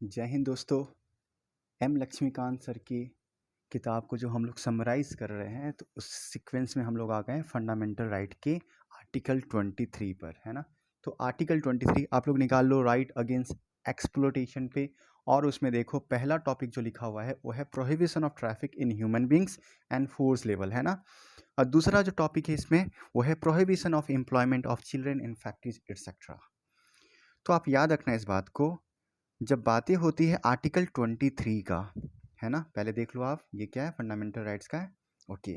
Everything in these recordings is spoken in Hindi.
जय हिंद दोस्तों। एम लक्ष्मीकांत सर की किताब को जो हम लोग समराइज़ कर रहे हैं, तो उस सीक्वेंस में हम लोग आ गए हैं फंडामेंटल राइट के आर्टिकल 23 पर, है ना। तो आर्टिकल 23 आप लोग निकाल लो, राइट अगेंस्ट एक्सप्लोटेशन पे। और उसमें देखो पहला टॉपिक जो लिखा हुआ है वो है prohibition of traffic in human beings and force level, है ना। और दूसरा जो टॉपिक है इसमें वो है prohibition of employment of children in factories etcetera. तो आप याद रखना इस बात को जब बातें होती है आर्टिकल 23 का, है ना। पहले देख लो आप, ये क्या है, फंडामेंटल राइट्स का है। ओके,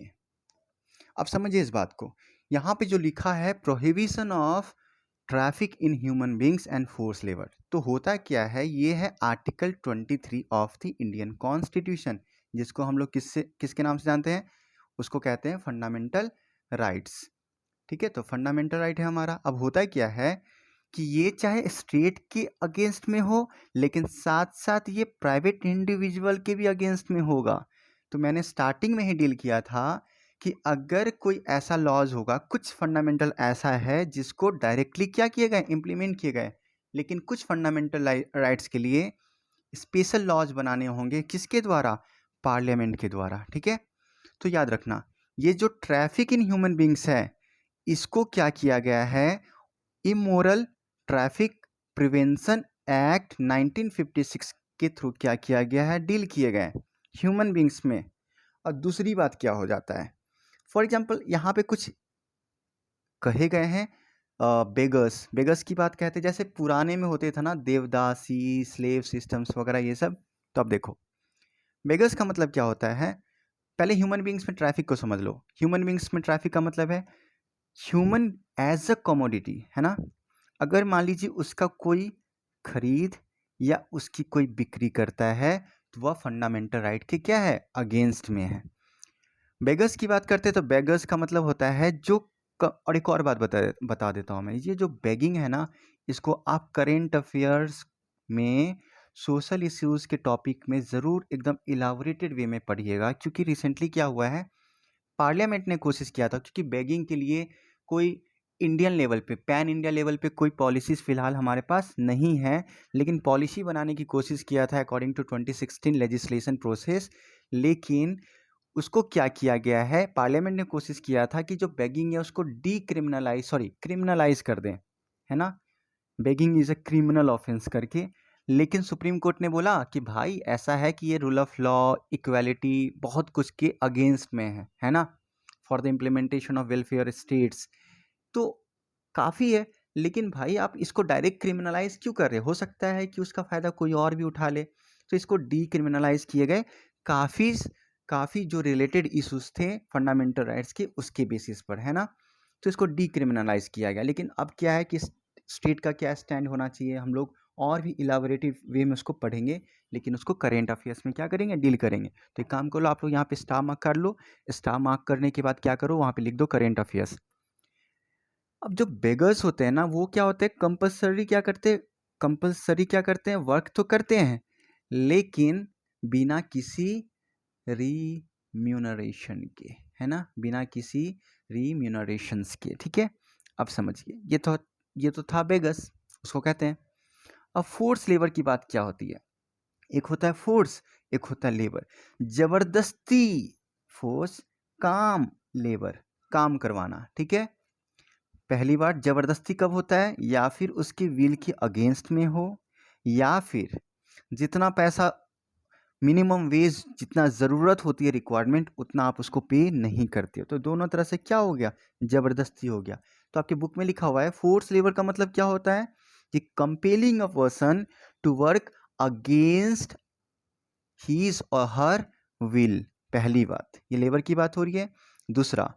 अब समझिए इस बात को। यहाँ पे जो लिखा है prohibition of traffic in human beings and force labour, तो होता क्या है, ये है article 23 of the Indian constitution, जिसको हम लोग किसके नाम से जानते हैं, उसको कहते हैं फंडामेंटल राइट्स। ठीक है, तो फंडामेंटल राइट है हमारा। अब होता क्या है कि ये चाहे स्टेट के अगेंस्ट में हो, लेकिन साथ साथ ये प्राइवेट इंडिविजुअल के भी अगेंस्ट में होगा। तो मैंने स्टार्टिंग में ही डील किया था कि अगर कोई ऐसा लॉज होगा, कुछ फंडामेंटल ऐसा है जिसको डायरेक्टली क्या किए गए, इम्प्लीमेंट किए गए, लेकिन कुछ फंडामेंटल राइट्स के लिए स्पेशल लॉज बनाने होंगे, किसके द्वारा, पार्लियामेंट के द्वारा। ठीक है, तो याद रखना ये जो ट्रैफिक इन ह्यूमन बींग्स है, इसको क्या किया गया है, इमोरल ट्रैफिक प्रिवेंशन एक्ट 1956 के थ्रू क्या किया गया है, डील किए गए ह्यूमन बींग्स में। और दूसरी बात क्या हो जाता है, फॉर एग्जांपल यहाँ पे कुछ कहे गए हैं बेगर्स, बेगर्स की बात कहते हैं, जैसे पुराने में होते था ना देवदासी, स्लेव सिस्टम्स वगैरह ये सब। तो अब देखो बेगर्स का मतलब क्या होता है, पहले ह्यूमन बींग्स में ट्रैफिक को समझ लो। ह्यूमन बींग्स में ट्रैफिक का मतलब है ह्यूमन एज अ कमोडिटी, है ना। अगर मान लीजिए उसका कोई खरीद या उसकी कोई बिक्री करता है, तो वह फंडामेंटल राइट के क्या है, अगेंस्ट में है। बेगर्स की बात करते हैं तो बेगर्स का मतलब होता है जो और एक और बात बता देता हूँ मैं, ये जो बेगिंग है ना, इसको आप करेंट अफेयर्स में सोशल इश्यूज के टॉपिक में ज़रूर एकदम इलाबोरेटेड वे में पढ़िएगा, क्योंकि रिसेंटली क्या हुआ है, पार्लियामेंट ने कोशिश किया था, क्योंकि बेगिंग के लिए कोई इंडियन लेवल पे, पैन इंडिया लेवल पे कोई पॉलिसीज़ फ़िलहाल हमारे पास नहीं है, लेकिन पॉलिसी बनाने की कोशिश किया था अकॉर्डिंग टू 2016 लेजिस्लेशन प्रोसेस। लेकिन उसको क्या किया गया है, पार्लियामेंट ने कोशिश किया था कि जो बेगिंग है उसको क्रिमिनलाइज कर दें, है ना। Begging is a criminal offence करके। लेकिन सुप्रीम कोर्ट ने बोला कि भाई ऐसा है कि ये रूल ऑफ लॉ, इक्वालिटी, बहुत कुछ के अगेंस्ट में है ना, for the implementation of welfare states. तो काफ़ी है, लेकिन भाई आप इसको डायरेक्ट क्रिमिनलाइज क्यों कर रहे हो सकता है कि उसका फ़ायदा कोई और भी उठा ले। तो इसको डीक्रिमिनलाइज किए गए, काफ़ी काफ़ी जो रिलेटेड इश्यूज थे फंडामेंटल राइट्स के, उसके बेसिस पर, है ना। तो इसको डीक्रिमिनलाइज किया गया। लेकिन अब क्या है कि स्टेट का क्या स्टैंड होना चाहिए, हम लोग और भी इलाबोरेटिव वे में उसको पढ़ेंगे, लेकिन उसको करेंट अफेयर्स में क्या करेंगे, डील करेंगे। तो एक काम करो, आप लोग यहाँ पे स्टार मार्क कर लो। स्टार मार्क करने के बाद क्या करो, वहाँ पे लिख दो करेंट अफेयर्स। अब जो बेगर्स होते हैं ना, वो क्या होते हैं, कंपल्सरी क्या करते हैं, वर्क तो करते हैं, लेकिन बिना किसी रिम्यूनरेशन के, है ना, बिना किसी रिम्यूनरेशंस के। ठीक है, अब समझिए, ये तो था बेगस, उसको कहते हैं। अब फोर्स लेबर की बात क्या होती है, एक होता है फोर्स, एक होता है लेबर। जबरदस्ती फोर्स, काम लेबर, काम करवाना। ठीक है, पहली बार जबरदस्ती कब होता है, या फिर उसके विल के अगेंस्ट में हो, या फिर जितना पैसा मिनिमम वेज जितना ज़रूरत होती है, रिक्वायरमेंट, उतना आप उसको पे नहीं करते हो। तो दोनों तरह से क्या हो गया, ज़बरदस्ती हो गया। तो आपके बुक में लिखा हुआ है फोर्स लेबर का मतलब क्या होता है, कि compelling a person to work against his और हर विल। पहली बात, ये लेबर की बात हो रही है। दूसरा,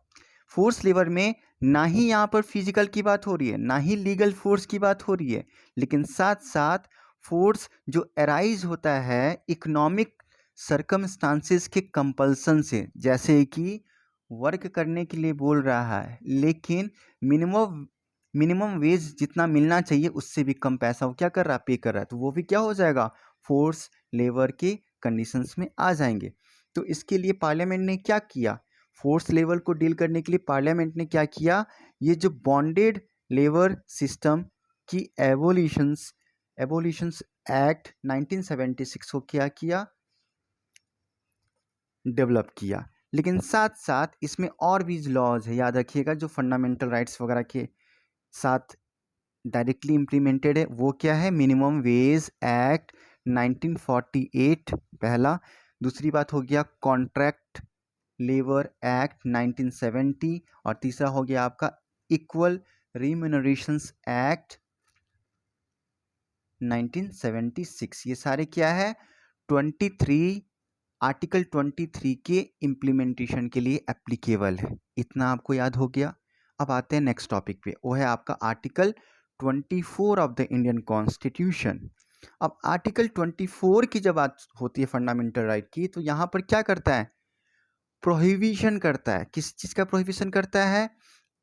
फोर्स लेबर में ना ही यहाँ पर फिजिकल की बात हो रही है, ना ही लीगल फोर्स की बात हो रही है, लेकिन साथ साथ फोर्स जो अराइज होता है इकोनॉमिक सर्कमस्टांसेस के कंपल्सन से, जैसे कि वर्क करने के लिए बोल रहा है, लेकिन मिनिमम मिनिमम वेज जितना मिलना चाहिए उससे भी कम पैसा वो क्या कर रहा है, पे कर रहा है, तो वो भी क्या हो जाएगा, फोर्स लेबर के कंडीशंस में आ जाएंगे। तो इसके लिए पार्लियामेंट ने क्या किया, फोर्स लेबर को डील करने के लिए पार्लियामेंट ने क्या किया, ये जो बॉन्डेड लेबर सिस्टम की एवोल्यूशंस एबोलिशन एक्ट 1976 को क्या किया, डेवलप किया। लेकिन साथ साथ इसमें और भी लॉज है, याद रखिएगा, जो फंडामेंटल राइट्स वगैरह के साथ डायरेक्टली इम्प्लीमेंटेड है। वो क्या है, मिनिमम वेज एक्ट 1948 पहला। दूसरी बात हो गया कॉन्ट्रैक्ट लेबर एक्ट 1970, और तीसरा हो गया आपका इक्वल रिम्यूनरेशंस एक्ट 1976। ये सारे क्या है, 23 आर्टिकल 23 के इम्प्लीमेंटेशन के लिए एप्लीकेबल है। इतना आपको याद हो गया। अब आते हैं नेक्स्ट टॉपिक पे, वो है आपका article 24 of the Indian constitution. अब आर्टिकल 24 की जब बात होती है फंडामेंटल राइट की, तो यहाँ पर क्या करता है, प्रोहिबिशन करता है। किस चीज़ का प्रोहिबिशन करता है,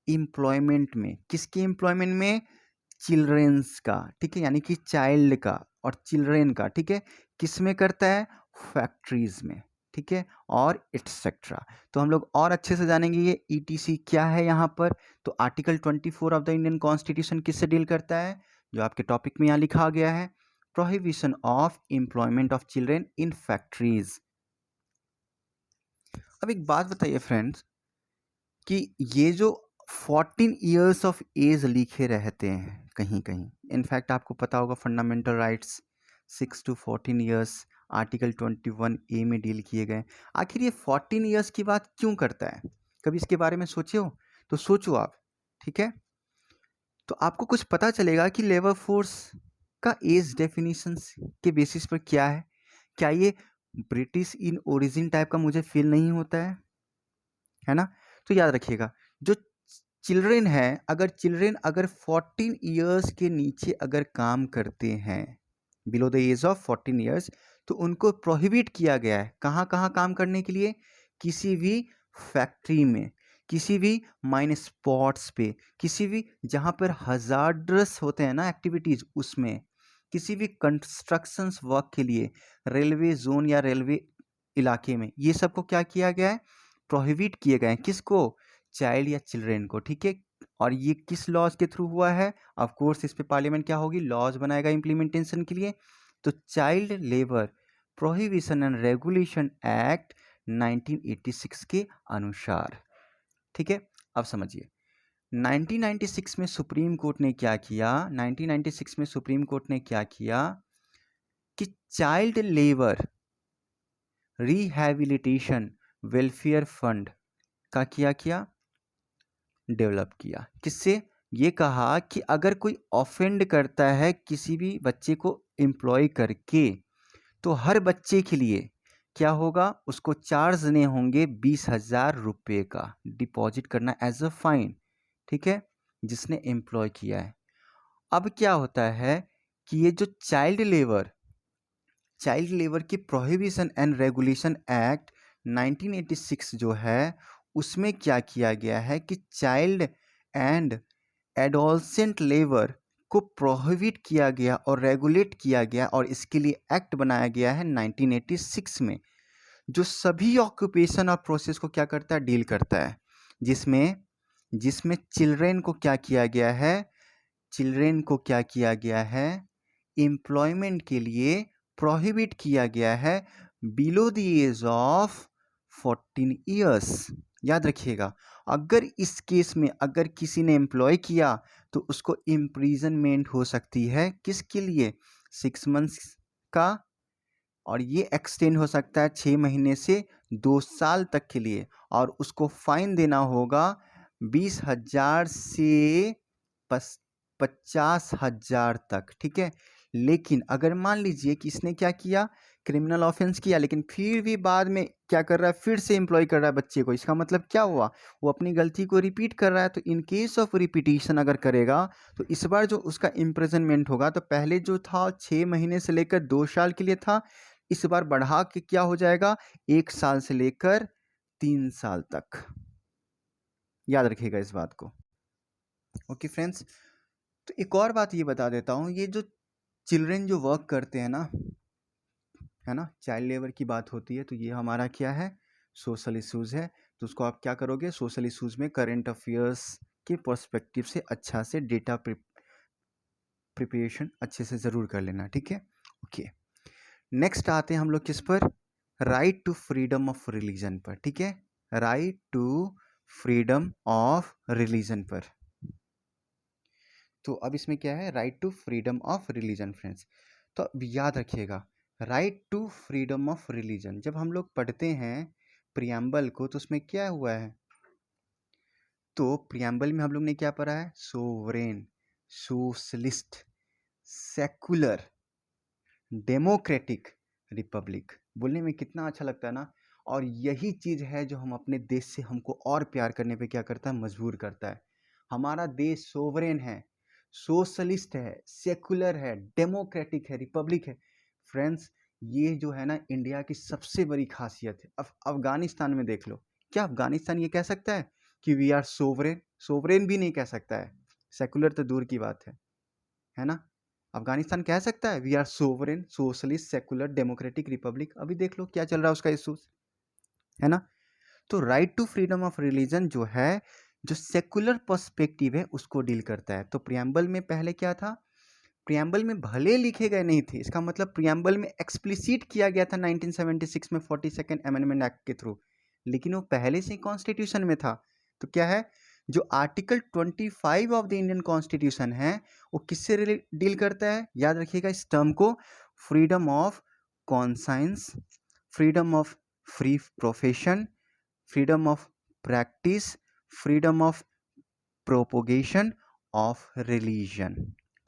एम्प्लॉयमेंट में। किसके एम्प्लॉयमेंट में, चिल्ड्रेंस का, ठीक है, यानी कि चाइल्ड का और चिल्ड्रेन का, ठीक है। किस में करता है, फैक्ट्रीज में, ठीक है, और एटसेट्रा। तो हम लोग और अच्छे से जानेंगे ये ईटीसी क्या है यहाँ पर। तो article 24 of the Indian constitution किससे डील करता है, जो आपके टॉपिक में यहाँ लिखा गया है, prohibition of employment of children in factories. अब एक बात बताइए फ्रेंड्स, कि ये जो 14 ईयर्स ऑफ एज लिखे रहते हैं कहीं कहीं, इनफैक्ट आपको पता होगा fundamental rights 6 to 14 years article 21A में डील किए गए। आखिर ये 14 ईयर्स की बात क्यों करता है, कभी इसके बारे में सोचे हो तो सोचो आप, ठीक है। तो आपको कुछ पता चलेगा कि लेबर फोर्स का एज डेफिनेशन के बेसिस पर क्या है। क्या ये ब्रिटिश इन ओरिजिन टाइप का मुझे फील नहीं होता है ना। तो याद रखिएगा, जो चिल्ड्रेन है, अगर चिल्ड्रेन अगर 14 ईयर्स के नीचे अगर काम करते हैं, below the age of 14 years, तो उनको प्रोहिबिट किया गया है कहाँ कहाँ काम करने के लिए, किसी भी फैक्ट्री में, किसी भी माइन स्पॉट्स पे, किसी भी जहाँ पर हजार्डस होते हैं ना एक्टिविटीज़, उसमें, किसी भी कंस्ट्रक्शंस वर्क के लिए, रेलवे जोन या रेलवे इलाके में, ये सबको क्या किया गया है, प्रोहिबिट किए गए हैं। किसको, चाइल्ड या चिल्ड्रेन को, ठीक है। और ये किस लॉज के थ्रू हुआ है, ऑफ कोर्स इस पे पार्लियामेंट क्या होगी, लॉज बनाएगा इम्प्लीमेंटेशन के लिए। तो child labour prohibition and regulation act 1986 के अनुसार, ठीक है। अब समझिए 1996 में सुप्रीम कोर्ट ने क्या किया, 1996 में सुप्रीम कोर्ट ने क्या किया कि child labour rehabilitation welfare fund का किया डेवलप किया। किससे, ये कहा कि अगर कोई ऑफेंड करता है किसी भी बच्चे को एम्प्लॉय करके, तो हर बच्चे के लिए क्या होगा, उसको चार्ज देने होंगे 20,000 रुपये का डिपॉजिट करना एज अ फाइन, ठीक है, जिसने एम्प्लॉय किया है। अब क्या होता है कि ये जो चाइल्ड लेबर की प्रोहिबिशन एंड रेगुलेशन एक्ट 1986 जो है, उसमें क्या किया गया है कि चाइल्ड एंड एडोलसेंट लेबर को प्रोहिबिट किया गया और रेगुलेट किया गया, और इसके लिए एक्ट बनाया गया है 1986 में, जो सभी ऑक्यूपेशन और प्रोसेस को क्या करता है, डील करता है, जिसमें चिल्ड्रेन को क्या किया गया है, चिल्ड्रेन को क्या किया गया है, एम्प्लॉयमेंट के लिए प्रोहिबिट किया गया है below the age of 14 years. याद रखिएगा, अगर इस केस में अगर किसी ने एम्प्लॉय किया, तो उसको इम्प्रीजनमेंट हो सकती है, किसके लिए, 6 मंथ्स का, और ये एक्सटेंड हो सकता है 6 महीने से 2 साल तक के लिए, और उसको फाइन देना होगा 20,000 से 50,000 तक, ठीक है। लेकिन अगर मान लीजिए कि इसने क्या किया, क्रिमिनल ऑफेंस किया, लेकिन फिर भी बाद में क्या कर रहा है, फिर से एम्प्लॉय कर रहा है बच्चे को, इसका मतलब क्या हुआ, वो अपनी गलती को रिपीट कर रहा है। तो इन केस ऑफ रिपीटिशन अगर करेगा, तो इस बार जो उसका इम्प्रिजनमेंट होगा, तो पहले जो था 6 महीने से लेकर 2 साल के लिए था, इस बार बढ़ा के क्या हो जाएगा, 1 साल से लेकर 3 साल तक। याद रखिएगा इस बात को। ओके फ्रेंड्स, तो एक और बात ये बता देता हूँ, ये जो चिल्ड्रेन जो वर्क करते हैं ना, है ना, चाइल्ड लेबर की बात होती है, तो ये हमारा क्या है, सोशल इश्यूज़ है। तो उसको आप क्या करोगे, सोशल इश्यूज़ में करंट अफेयर्स के पर्सपेक्टिव से अच्छा से डेटा प्रिपरेशन अच्छे से ज़रूर कर लेना, ठीक है। ओके, नेक्स्ट आते हैं हम लोग किस पर, right to freedom of religion पर, ठीक है, right to freedom of religion पर। तो अब इसमें क्या है, right to freedom of religion friends. तो अब याद रखिएगा, right to freedom of religion जब हम लोग पढ़ते हैं प्रियम्बल को, तो उसमें क्या हुआ है, तो प्रियम्बल में हम लोग ने क्या पढ़ा है, sovereign, socialist, secular, democratic, Republic. बोलने में कितना अच्छा लगता है ना, और यही चीज़ है जो हम अपने देश से हमको और प्यार करने पे क्या करता है, मजबूर करता है। हमारा देश सोवरेन है, सोशलिस्ट है, सेकुलर है, डेमोक्रेटिक है, रिपब्लिक है। फ्रेंड्स, ये जो है ना इंडिया की सबसे बड़ी खासियत है। अब अफगानिस्तान में देख लो, क्या अफगानिस्तान ये कह सकता है कि वी आर सोवरेन? सोवरेन भी नहीं कह सकता है, सेकुलर तो दूर की बात है ना। अफगानिस्तान कह सकता है we are sovereign, socialist, secular, democratic, republic? अभी देख लो क्या चल रहा है उसका इशूज, है ना। तो right to freedom of religion जो है, जो सेकुलर पर्सपेक्टिव है उसको डील करता है। तो प्रियम्बल में पहले क्या था, प्रियम्बल में भले लिखे गए नहीं थे, इसका मतलब प्रियम्बल में एक्सप्लिसिट किया गया था 1976 में 42nd अमेंडमेंट एक्ट के थ्रू, लेकिन वो पहले से ही कॉन्स्टिट्यूशन में था। तो क्या है, जो article 25 of the Indian constitution है वो किससे डील करता है, याद रखिएगा इस टर्म को, freedom of conscience, freedom of free profession, freedom of practice, freedom of propagation of religion,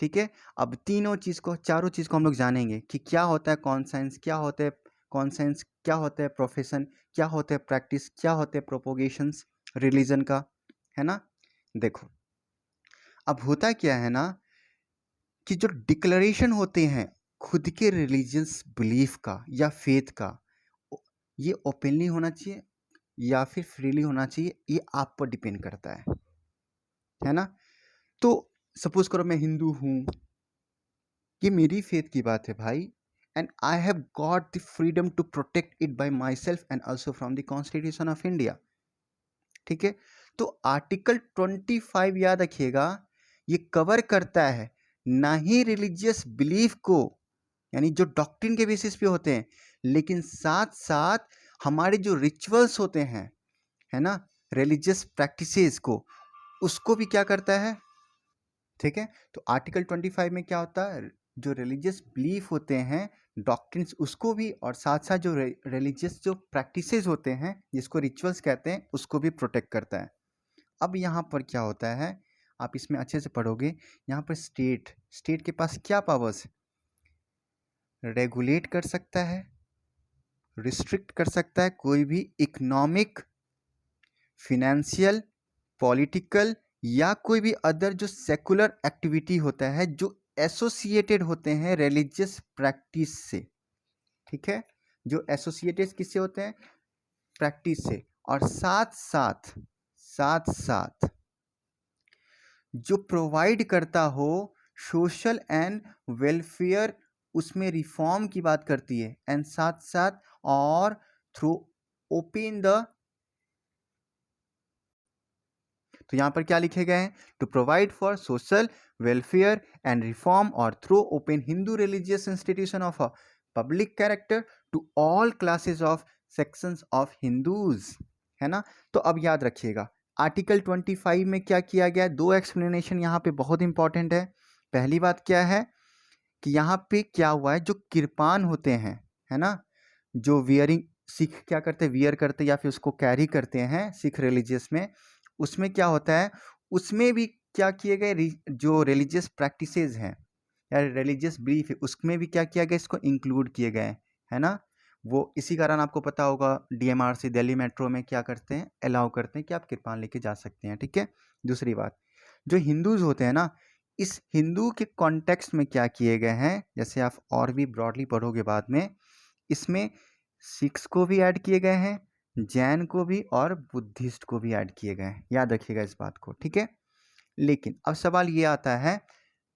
ठीक है। अब तीनों चीज़ को, चारों चीज़ को हम लोग जानेंगे कि क्या होता है कॉन्साइंस, क्या होता है कॉन्साइंस, क्या होता है प्रोफेशन, क्या होता है प्रैक्टिस, क्या होते हैं प्रोपोगेशंस रिलीजन का, है ना। देखो अब होता क्या है ना, कि जो डिक्लेरेशन होते हैं खुद के रिलीजियस बिलीफ का या फेथ का, ये ओपनली होना चाहिए या फिर फ्रीली होना चाहिए, ये आप पर डिपेंड करता है ना। तो सपोज करो मैं हिंदू हूँ, ये मेरी फेथ की बात है भाई, and I have got the freedom to protect it by myself and also from the constitution of India, ठीक है। तो आर्टिकल 25 याद रखिएगा, ये कवर करता है ना ही रिलीजियस बिलीफ को, यानी जो डॉक्ट्रिन के बेसिस पे होते हैं, लेकिन साथ साथ हमारे जो रिचुअल्स होते हैं, है ना, रिलीजियस प्रैक्टिसेस को, उसको भी क्या करता है, ठीक है। तो आर्टिकल 25 में क्या होता है, जो रिलीजियस बिलीफ होते हैं, डॉक्ट्रिन्स, उसको भी, और साथ साथ जो रिलीजियस जो प्रैक्टिसेस होते हैं जिसको रिचुअल्स कहते हैं, उसको भी प्रोटेक्ट करता है। अब यहाँ पर क्या होता है, आप इसमें अच्छे से पढ़ोगे, यहाँ पर स्टेट के पास क्या पावर्स है, रेगुलेट कर सकता है, रिस्ट्रिक्ट कर सकता है कोई भी इकोनॉमिक, फिनेंशियल, पॉलिटिकल या कोई भी अदर जो सेकुलर एक्टिविटी होता है जो एसोसिएटेड होते हैं रिलीजियस प्रैक्टिस से, ठीक है, जो एसोसिएटेड किससे होते हैं, प्रैक्टिस से, और साथ साथ जो प्रोवाइड करता हो सोशल एंड वेलफेयर, उसमें रिफॉर्म की बात करती है, एंड साथ साथ और थ्रू ओपन द, तो यहाँ पर क्या लिखे गए हैं, to provide for social welfare and reform और through open Hindu religious institution of a public character to all classes of sections of Hindus, है ना। तो अब याद रखिएगा आर्टिकल 25 में क्या किया गया, दो एक्सप्लेनेशन यहाँ पे बहुत इंपॉर्टेंट है। पहली बात क्या है कि यहाँ पे क्या हुआ है, जो कृपान होते हैं, है ना, जो वियरिंग, सिख क्या करते हैं, वियर करते या फिर उसको कैरी करते हैं सिख रिलीजियस में, उसमें क्या होता है, उसमें भी क्या किए गए, जो रिलीजियस प्रैक्टिसेस हैं या रिलीजियस बिलीफ है, उसमें भी क्या किया गया, इसको इंक्लूड किए गए, है ना। वो इसी कारण आपको पता होगा DMRC दिल्ली मेट्रो में क्या करते हैं, अलाउ करते हैं कि आप कृपान लेके जा सकते हैं, ठीक है। दूसरी बात, जो हिंदूज होते हैं ना, इस हिंदू के कॉन्टेक्स्ट में क्या किए गए हैं, जैसे आप और भी ब्रॉडली पढ़ोगे बाद में, इसमें सिख्स को भी ऐड किए गए हैं, जैन को भी, और बुद्धिस्ट को भी ऐड किए गए हैं, याद रखिएगा इस बात को, ठीक है। लेकिन अब सवाल ये आता है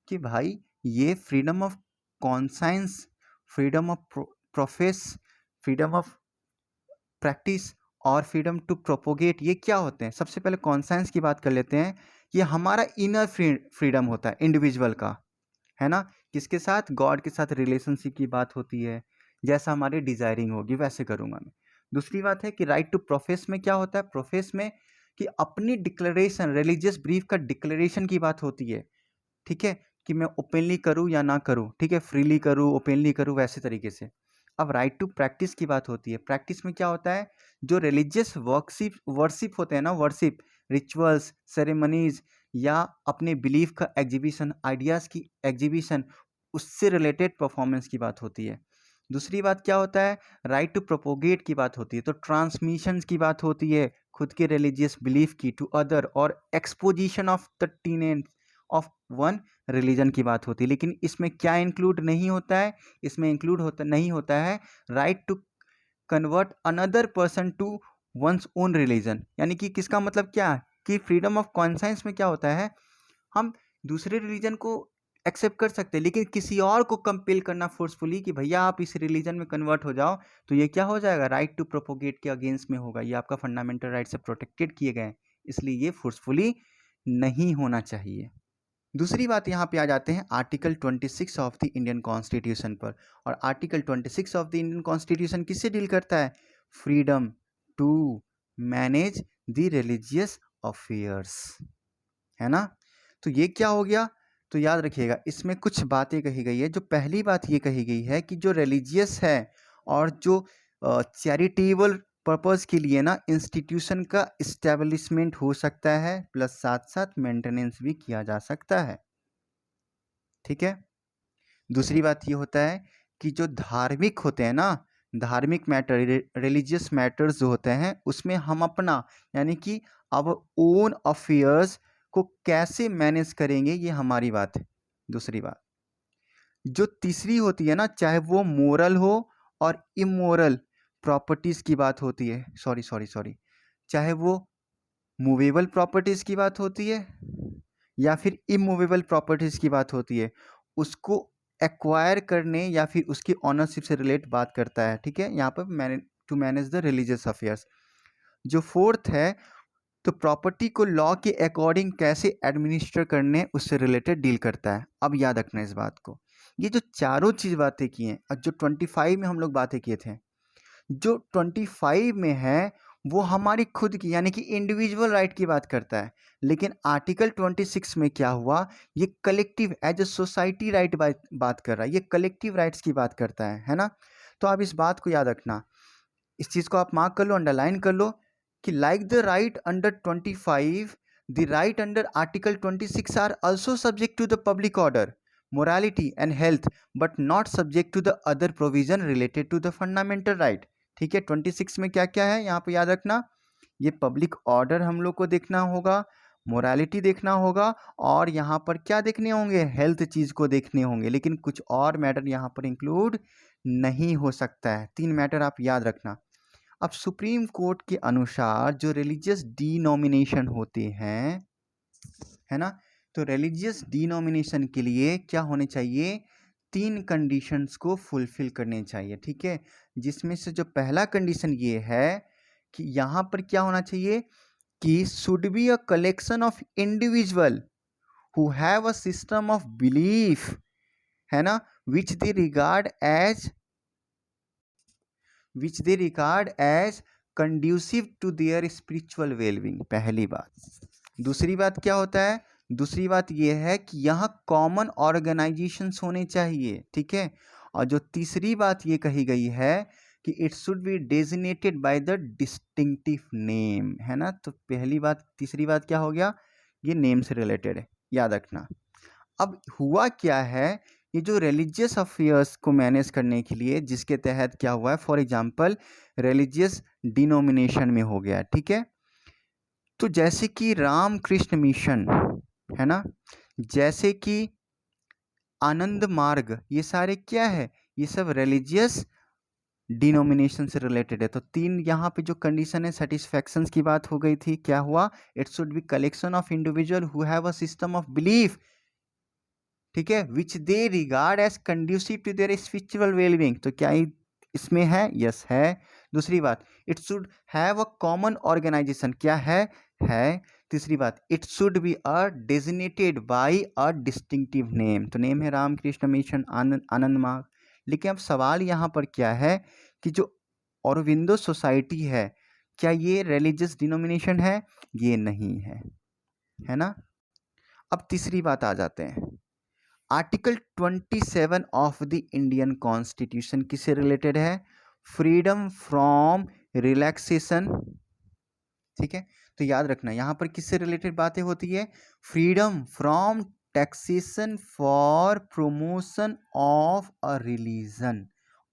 कि भाई ये freedom of conscience, freedom of profess, freedom of practice और फ्रीडम टू प्रोपोगेट, ये क्या होते हैं। सबसे पहले कॉन्साइंस की बात कर लेते हैं। ये हमारा इनर फ्रीडम होता है इंडिविजुअल का, है ना, किसके साथ, गॉड के साथ रिलेशनशिप की बात होती है, जैसा हमारी डिजायरिंग होगी वैसे करूँगा मैं। दूसरी बात है कि राइट टू प्रोफेस में क्या होता है, प्रोफेस में कि अपनी डिक्लेरेशन, रिलीजियस ब्रीफ का डिक्लेरेशन की बात होती है, ठीक है, कि मैं ओपनली करूँ या ना करूँ, ठीक है, फ्रीली करूँ, ओपनली करूँ, वैसे तरीके से। अब राइट टू प्रैक्टिस की बात होती है, प्रैक्टिस में क्या होता है, जो रिलीजियस वर्शिप होते हैं ना, वर्शिप, रिचुअल्स, सेरेमनीज या अपने बिलीफ का एग्जीबिशन, आइडियाज़ की एग्जीबिशन, उससे रिलेटेड परफॉर्मेंस की बात होती है। दूसरी बात क्या होता है, राइट टू प्रोपोगेट की बात होती है, तो ट्रांसमिशन की बात होती है खुद के रिलीजियस बिलीफ की टू अदर, और exposition of the टीनेंट of one religion की बात होती है। लेकिन इसमें क्या इंक्लूड नहीं होता है, इसमें इंक्लूड नहीं होता है right to convert another person to one's own religion. यानी कि किसका मतलब क्या है कि फ्रीडम ऑफ कॉन्साइंस में क्या होता है, हम दूसरे रिलीजन को एक्सेप्ट कर सकते हैं, लेकिन किसी और को कंपेल करना फोर्सफुली कि भैया आप इस रिलीजन में कन्वर्ट हो जाओ, तो ये क्या हो जाएगा, राइट टू प्रोपोगेट के अगेंस्ट में होगा। ये आपका फंडामेंटल राइट से प्रोटेक्टेड किए गए हैं, इसलिए ये फोर्सफुली नहीं होना चाहिए। दूसरी बात यहाँ पे आ जाते हैं article 26 of the Indian constitution पर। और article 26 of the Indian constitution किससे डील करता है, freedom to manage the religious affairs, है ना। तो ये क्या हो गया, तो याद रखिएगा इसमें कुछ बातें कही गई है। जो पहली बात ये कही गई है कि जो रिलीजियस है और जो चैरिटेबल पर्पस के लिए ना इंस्टीट्यूशन का इस्टेब्लिशमेंट हो सकता है, प्लस साथ साथ मेंटेनेंस भी किया जा सकता है, ठीक है। दूसरी बात ये होता है कि जो धार्मिक होते हैं ना, धार्मिक मैटर, रिलीजियस मैटर्स जो होते हैं, उसमें हम अपना यानी कि अब ओन अफेयर्स को कैसे मैनेज करेंगे, ये हमारी बात है। दूसरी बात जो तीसरी होती है ना, चाहे वो मोरल हो और इमोरल प्रॉपर्टीज की बात होती है, सॉरी, चाहे वो मूवेबल प्रॉपर्टीज की बात होती है या फिर इमूवेबल प्रॉपर्टीज की बात होती है, उसको एक्वायर करने या फिर उसकी ऑनरशिप से रिलेट बात करता है, ठीक है, यहाँ पर to manage the religious affairs. जो फोर्थ है, तो प्रॉपर्टी को लॉ के अकॉर्डिंग कैसे एडमिनिस्टर करने, उससे रिलेटेड डील करता है। अब याद रखना इस बात को, ये जो चारों चीज बातें की हैं, और जो 25 में हम लोग बातें किए थे, जो 25 में है वो हमारी खुद की यानी कि इंडिविजुअल राइट की बात करता है। लेकिन आर्टिकल 26 में क्या हुआ, ये collective as a society right बात कर रहा है, ये कलेक्टिव राइट्स की बात करता है ना। तो आप इस बात को याद रखना, इस चीज़ को आप मार्क कर लो, अंडरलाइन कर लो कि like the right under 25, the right under article 26 are also subject to the public order, morality and health, but not subject to the other provision related to the fundamental right, ठीक है। 26 में क्या क्या है यहाँ पे याद रखना, ये पब्लिक ऑर्डर हम लोग को देखना होगा, मोरालिटी देखना होगा, और यहाँ पर क्या देखने होंगे, हेल्थ चीज़ को देखने होंगे, लेकिन कुछ और मैटर यहाँ पर इंक्लूड नहीं हो सकता है। 3 मैटर आप याद रखना। अब सुप्रीम कोर्ट के अनुसार जो रिलीजियस डिनोमिनेशन होते हैं, है ना, तो रिलीजियस डिनोमिनेशन के लिए क्या होने चाहिए, 3 कंडीशंस को फुलफिल करने चाहिए, ठीक है। जिसमें से जो पहला कंडीशन ये है कि यहाँ पर क्या होना चाहिए कि should be a collection of individual who have a system of belief, है ना, which they regard as conducive to their spiritual wellbeing, पहली बात। दूसरी बात क्या होता है, दूसरी बात यह है कि यहाँ कॉमन ऑर्गेनाइजेशंस होने चाहिए, ठीक है। और जो तीसरी बात ये कही गई है कि it should B designated by the distinctive name, है ना। तो पहली बात, तीसरी बात क्या हो गया, ये नेम से रिलेटेड है, याद रखना। अब हुआ क्या है, ये जो रिलीजियस अफेयर्स को मैनेज करने के लिए जिसके तहत क्या हुआ है, फॉर एग्जांपल रिलीजियस डिनोमिनेशन में हो गया, ठीक है। तो जैसे कि रामकृष्ण मिशन, है ना, जैसे कि आनंद मार्ग, ये सारे क्या है, ये सब रिलीजियस डिनोमिनेशन से रिलेटेड है। तो 3 यहाँ पे जो कंडीशन है, सेटिस्फैक्शन की बात हो गई थी, क्या हुआ, it should be collection of individual who have a system of belief, ठीक है, which they regard as conducive to their spiritual wellbeing. तो क्या इसमें है, यस है। दूसरी बात, it should have a common organisation, क्या है तीसरी बात, it should be a designated by a distinctive name. तो नेम है रामकृष्ण मिशन आनंद मार्ग। लेकिन अब सवाल यहाँ पर क्या है कि जो औरबिंदो सोसाइटी है, क्या ये रिलीजियस डिनोमिनेशन है? ये नहीं है ना। अब तीसरी बात आ जाते हैं, article 27 of the Indian constitution किससे रिलेटेड है? Freedom from relaxation. ठीक है, तो याद रखना यहाँ पर किससे रिलेटेड बातें होती है? Freedom from taxation for promotion of a religion,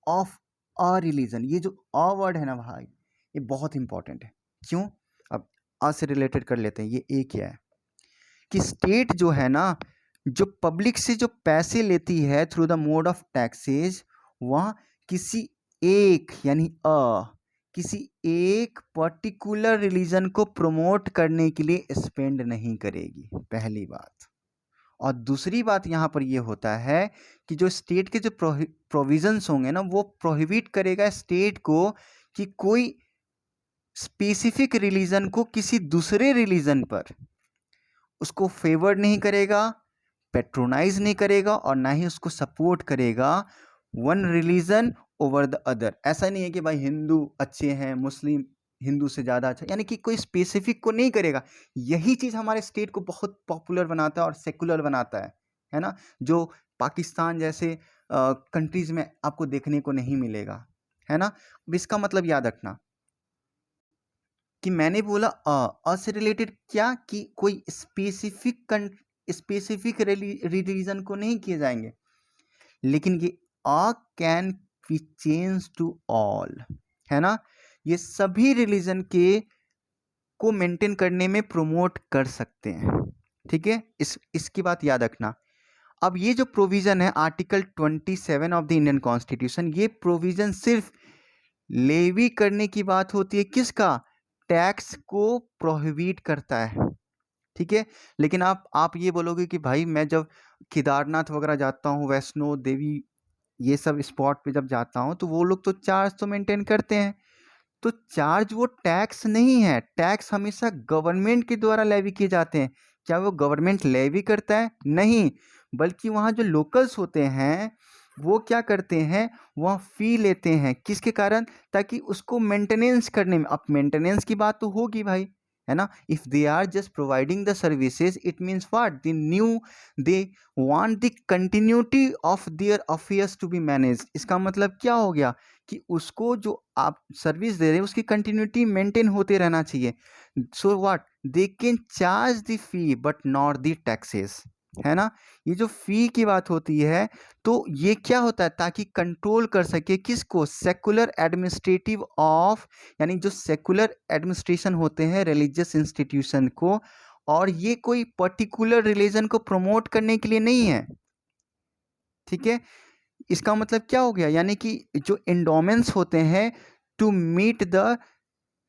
of a religion. ये जो अ वर्ड है ना भाई, ये बहुत इंपॉर्टेंट है। क्यों? अब अ से रिलेटेड कर लेते हैं। ये ए क्या है कि स्टेट जो है ना, जो पब्लिक से जो पैसे लेती है through the mode of taxes, वह किसी एक यानी किसी एक पर्टिकुलर रिलीजन को प्रमोट करने के लिए स्पेंड नहीं करेगी, पहली बात। और दूसरी बात यहाँ पर ये होता है कि जो स्टेट के जो प्रोविजंस होंगे ना, वो प्रोहिबिट करेगा स्टेट को कि कोई स्पेसिफिक रिलीजन को किसी दूसरे रिलीजन पर उसको फेवर नहीं करेगा, पेट्रोनाइज नहीं करेगा, और ना ही उसको सपोर्ट करेगा one religion over the other. ऐसा नहीं है कि भाई हिंदू अच्छे हैं, मुस्लिम हिंदू से ज़्यादा अच्छा, यानी कि कोई स्पेसिफिक को नहीं करेगा। यही चीज़ हमारे स्टेट को बहुत पॉपुलर बनाता है और सेकुलर बनाता है ना, जो पाकिस्तान जैसे कंट्रीज में आपको देखने को नहीं मिलेगा, है ना। अब इसका मतलब याद रखना कि मैंने बोला अ से रिलेटेड क्या, कि कोई स्पेसिफिक रिलीजन को नहीं किए जाएंगे, लेकिन ये a can be change to all, है ना। ये सभी रिलीजन के को मेंटेन करने में प्रोमोट कर सकते हैं। ठीक है, इसकी बात याद रखना। अब ये जो प्रोविजन है article 27 of the Indian constitution, ये प्रोविजन सिर्फ लेवी करने की बात होती है, किसका? टैक्स को प्रोहिबिट करता है। ठीक है, लेकिन आप ये बोलोगे कि भाई मैं जब केदारनाथ वगैरह जाता हूँ, वैष्णो देवी ये सब स्पॉट पे जब जाता हूँ, तो वो लोग तो चार्ज तो मेंटेन करते हैं। तो चार्ज वो टैक्स नहीं है, टैक्स हमेशा गवर्नमेंट के द्वारा लेवी किए जाते हैं। क्या वो गवर्नमेंट लेवी करता है? नहीं, बल्कि वहाँ जो लोकल्स होते हैं वो क्या करते हैं, वह फी लेते हैं। किसके कारण? ताकि उसको मेंटेनेंस करने में, अब मेंटेनेंस की बात तो होगी भाई, है ना। If they are just providing the services, it means what, they want the continuity of their affairs to be manage. इसका मतलब क्या हो गया कि उसको जो आप सर्विस दे रहे हैं उसकी कंटिन्यूटी मेंटेन होते रहना चाहिए। So what, they can charge the fee but not the taxes, है ना। ये जो फी की बात होती है, तो ये क्या होता है, ताकि कंट्रोल कर सके किसको? सेकुलर एडमिनिस्ट्रेटिव ऑफ, यानी जो सेकुलर एडमिनिस्ट्रेशन होते हैं रिलीजियस इंस्टीट्यूशन को, और ये कोई पर्टिकुलर रिलीजन को प्रमोट करने के लिए नहीं है। ठीक है, इसका मतलब क्या हो गया, यानी कि जो एंडोमेंट्स होते हैं to meet the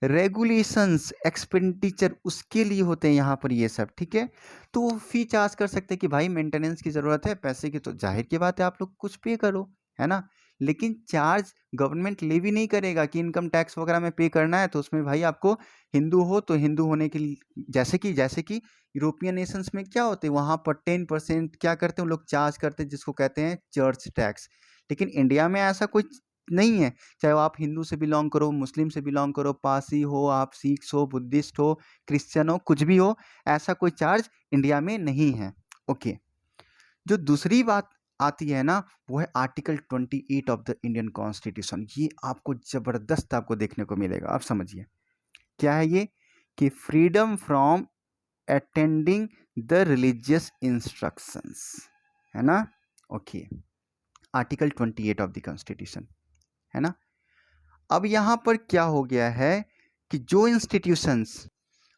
regulations expenditure, उसके लिए होते हैं यहाँ पर ये सब। ठीक है, तो वो फी चार्ज कर सकते हैं कि भाई मेंटेनेंस की ज़रूरत है पैसे की, तो जाहिर की बात है आप लोग कुछ पे करो, है ना। लेकिन चार्ज गवर्नमेंट लेवी नहीं करेगा कि इनकम टैक्स वगैरह में पे करना है, तो उसमें भाई आपको हिंदू हो तो हिंदू होने के लिए, जैसे कि यूरोपियन नेशंस में क्या होते हैं, वहाँ पर 10% क्या करते हैं लोग चार्ज करते हैं, जिसको कहते हैं चर्च टैक्स। लेकिन इंडिया में ऐसा कुछ नहीं है। चाहे वो आप हिंदू से बिलोंग करो, मुस्लिम से बिलोंग करो, पारसी हो, आप सिख हो, बुद्धिस्ट हो, क्रिश्चियन हो, कुछ भी हो, ऐसा कोई चार्ज इंडिया में नहीं है। ओके, जो दूसरी बात आती है ना, वो है article 28 of the Indian constitution. ये आपको जबरदस्त आपको देखने को मिलेगा। आप समझिए क्या है ये, कि freedom from attending the religious instructions, है ना। Okay, article 28 of the constitution, है ना। अब यहाँ पर क्या हो गया है कि जो इंस्टीट्यूशंस,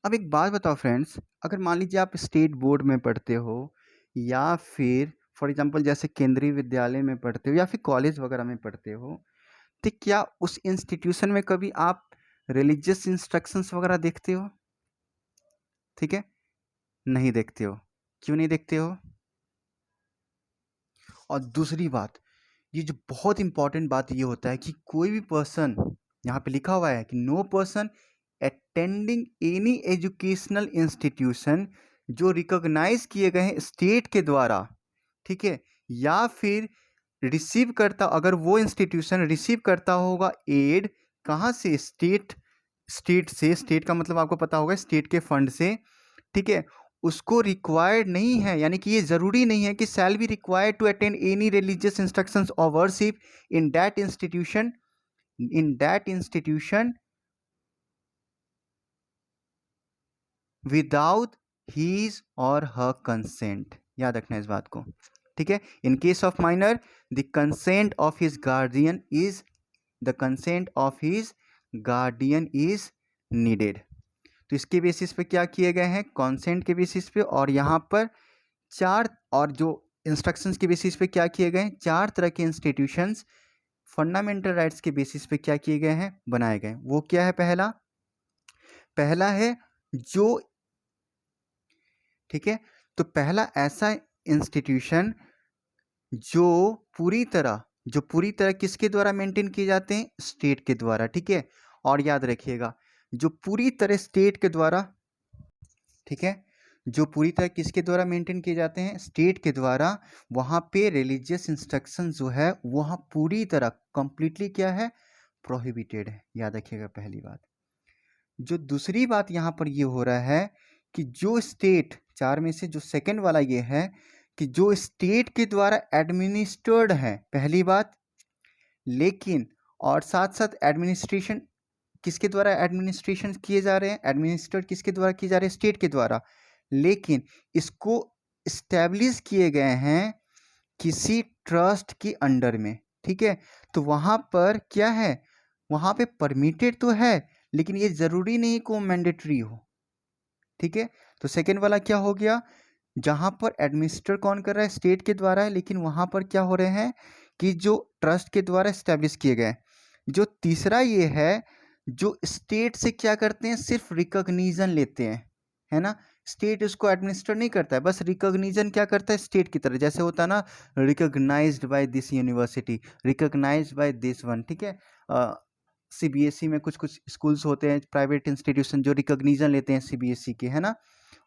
अब एक बात बताओ फ्रेंड्स, अगर मान लीजिए आप स्टेट बोर्ड में पढ़ते हो, या फिर फॉर एग्जांपल जैसे केंद्रीय विद्यालय में पढ़ते हो, या फिर कॉलेज वगैरह में पढ़ते हो, तो क्या उस इंस्टीट्यूशन में कभी आप रिलीजियस इंस्ट्रक्शंस वगैरह देखते हो? ठीक है, नहीं देखते हो। क्यों नहीं देखते हो? और दूसरी बात, ये जो बहुत इंपॉर्टेंट बात ये होता है कि कोई भी पर्सन, यहाँ पे लिखा हुआ है कि no person attending any educational institution जो रिकॉग्नाइज किए गए हैं स्टेट के द्वारा, ठीक है, या फिर रिसीव करता, अगर वो इंस्टीट्यूशन रिसीव करता होगा एड कहाँ से, स्टेट से, स्टेट का मतलब आपको पता होगा स्टेट के फंड से, ठीक है, उसको रिक्वायर्ड नहीं है, यानी कि ये जरूरी नहीं है कि shall be required to attend any religious instructions और worship in that institution without his और हर कंसेंट। याद रखना इस बात को, ठीक है। In case of minor the consent of his guardian is needed. तो इसके बेसिस पे क्या किए गए हैं, कंसेंट के बेसिस पे, और यहाँ पर चार, और जो इंस्ट्रक्शंस के बेसिस पे क्या किए गए हैं, चार तरह के इंस्टीट्यूशंस फंडामेंटल राइट्स के बेसिस पे क्या किए गए हैं, बनाए गए। वो क्या है, पहला है जो, ठीक है, तो पहला ऐसा इंस्टीट्यूशन जो पूरी तरह किसके द्वारा मेंटेन किए जाते हैं, स्टेट के द्वारा, ठीक है। और याद रखिएगा जो पूरी तरह स्टेट के द्वारा, ठीक है, जो पूरी तरह किसके द्वारा मेंटेन किए जाते हैं, स्टेट के द्वारा, वहाँ पे रिलीजियस इंस्ट्रक्शन जो है वहाँ पूरी तरह कंप्लीटली क्या है, प्रोहिबिटेड है। याद रखिएगा पहली बात। जो दूसरी बात यहाँ पर ये हो रहा है कि जो स्टेट, चार में से जो सेकंड वाला ये है कि जो स्टेट के द्वारा एडमिनिस्टर्ड है, पहली बात, लेकिन और साथ साथ एडमिनिस्ट्रेशन किसके द्वारा एडमिनिस्ट्रेशन किए जा रहे हैं, एडमिनिस्ट्रेट किसके द्वारा किए जा रहे हैं, स्टेट के द्वारा, लेकिन इसको इस्टेब्लिश किए गए हैं किसी ट्रस्ट के अंडर में, ठीक है। तो वहाँ पर क्या है, वहाँ पे परमिटेड तो है लेकिन ये जरूरी नहीं कि वो मैंडेटरी हो, ठीक है। तो सेकेंड वाला क्या हो गया, जहाँ पर एडमिनिस्टर कौन कर रहा है, स्टेट के द्वारा है, लेकिन वहाँ पर क्या हो रहे हैं कि जो ट्रस्ट के द्वारा इस्टेब्लिश किए गए। जो तीसरा ये है जो स्टेट से क्या करते हैं, सिर्फ रिकॉग्निशन लेते हैं, है ना, स्टेट उसको एडमिनिस्टर नहीं करता है, बस रिकॉग्निशन क्या करता है, स्टेट की तरह, जैसे होता है ना, recognized by this university, recognized by this one, ठीक है। सीबीएसई में कुछ स्कूल्स होते हैं, प्राइवेट इंस्टीट्यूशन जो रिकॉग्निशन लेते हैं सीबीएसई के, है ना,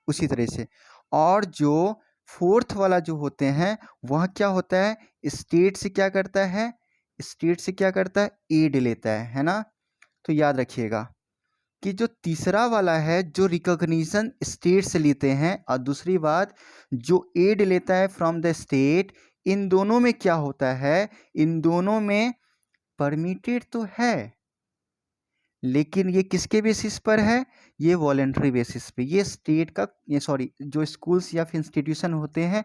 उसी तरह से। और जो फोर्थ वाला जो होते हैं वह क्या होता है, स्टेट से क्या करता है, एड लेता है ना। तो याद रखिएगा कि जो तीसरा वाला है जो रिकॉग्निशन स्टेट से लेते हैं, और दूसरी बात जो एड लेता है फ्रॉम द स्टेट, इन दोनों में क्या होता है, इन दोनों में परमिटेड तो है लेकिन ये किसके बेसिस पर है, ये वॉलेंट्री बेसिस पे, ये स्टेट का, ये सॉरी जो स्कूल्स या फिर इंस्टीट्यूशन होते हैं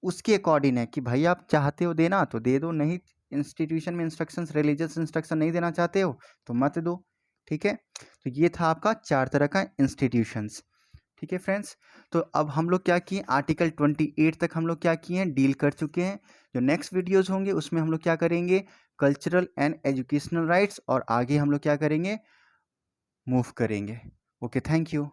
उसके अकॉर्डिंग है कि भाई आप चाहते हो देना तो दे दो, नहीं इंस्टीट्यूशन में इंस्ट्रक्शंस, रिलीजियस इंस्ट्रक्शन नहीं देना चाहते हो तो मत दो, ठीक है। तो ये था आपका चार तरह का इंस्टीट्यूशंस, ठीक है फ्रेंड्स। तो अब हम लोग क्या किए, आर्टिकल 28 तक हम लोग क्या किए हैं, डील कर चुके हैं। जो नेक्स्ट वीडियोज़ होंगे उसमें हम लोग क्या करेंगे, कल्चरल एंड एजुकेशनल राइट्स, और आगे हम लोग क्या करेंगे, मूव करेंगे। Okay, thank you.